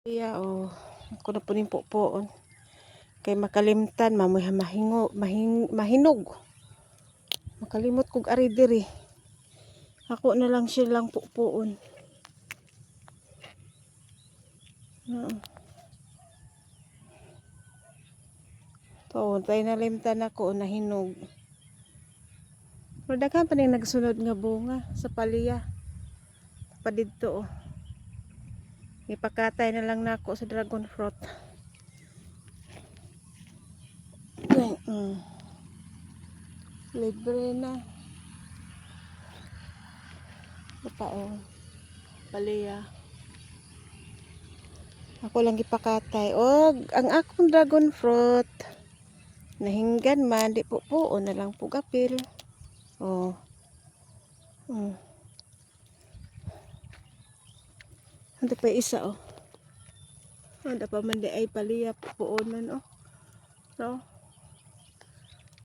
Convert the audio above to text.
Iya oh, ako na po ning pupuon. Kay makalimtan mamoy mahinog. Makalimot kog ari diri. Ako na lang silang pupuon. To, tay nalimtan ako nahinog. Pero daghan pa ning nagsunod nga bunga sa palya. Pa didto oh. Ipakatay na lang nako sa dragon fruit. Libre na. Ito oh. Palya. Ako lang ipakatay. Og ang akong dragon fruit nahinggan man di po na lang po gapil. Oh. Ano pa isa oh. Ano pa man di ay palya puon man oh. So,